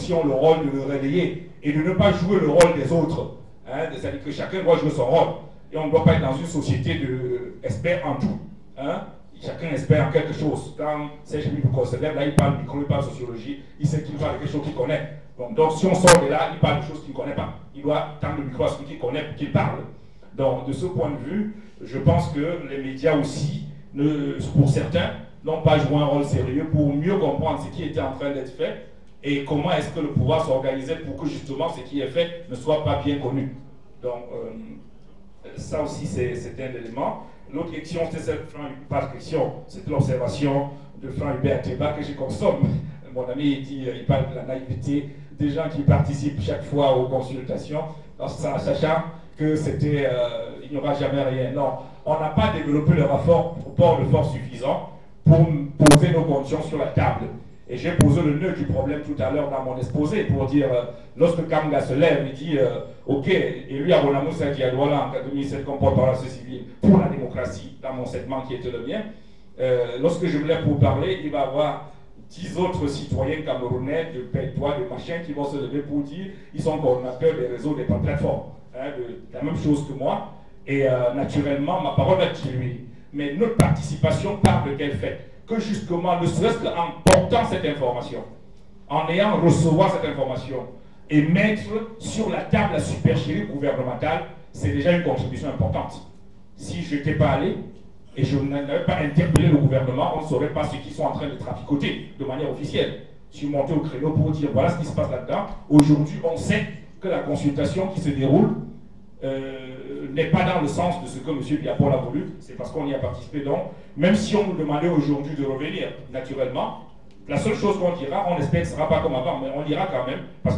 aussi ont le rôle de le relayer et de ne pas jouer le rôle des autres. Hein, c'est-à-dire que chacun doit jouer son rôle. Et on ne doit pas être dans une société d'experts en tout. Hein. Chacun espère en quelque chose. Quand Serge Mibouko se lève, là, il parle micro, il parle sociologie, il sait qu'il parle de quelque chose qu'il connaît. Donc, si on sort de là, il parle de choses qu'il ne connaît pas. Il doit tendre le micro à celui qu'il connaît pour qu'il parle. Donc, de ce point de vue, je pense que les médias aussi, pour certains, n'ont pas joué un rôle sérieux pour mieux comprendre ce qui était en train d'être fait et comment est-ce que le pouvoir s'organisait pour que justement ce qui est fait ne soit pas bien connu. Donc, ça aussi, c'est un élément. L'autre question, c'était cette c'était l'observation de Franck Hubert Théba que je consomme. Mon ami, il parle de la naïveté des gens qui participent chaque fois aux consultations, sachant que il n'y aura jamais rien. Non, on n'a pas développé le rapport de force suffisant pour poser nos conditions sur la table. Et j'ai posé le nœud du problème tout à l'heure dans mon exposé pour dire, lorsque Kamga se lève, il dit, ok, et lui, Abonamoussa qui a Douala en 2007 comme porte-parole civile pour la démocratie, dans mon segment qui était le mien, lorsque je me lève pour parler, il va y avoir 10 autres citoyens camerounais de Pétois, de machin, qui vont se lever pour dire, ils sont coordonnateurs des réseaux, des plateformes, hein, la même chose que moi, et naturellement, ma parole va être chez lui. Mais notre participation part de quel fait? Que justement, ne serait-ce qu'en portant cette information, en ayant recevoir cette information et mettre sur la table la supercherie gouvernementale, c'est déjà une contribution importante. Si je n'étais pas allé et je n'avais pas interpellé le gouvernement, on ne saurait pas ce qu'ils sont en train de traficoter de manière officielle. Je suis monté au créneau pour dire voilà ce qui se passe là-dedans. Aujourd'hui, on sait que la consultation qui se déroule n'est pas dans le sens de ce que M. Biapol a voulu, c'est parce qu'on y a participé. Donc, même si on nous demandait aujourd'hui de revenir, naturellement, la seule chose qu'on dira, on espère que ce ne sera pas comme avant, mais on ira quand même, parce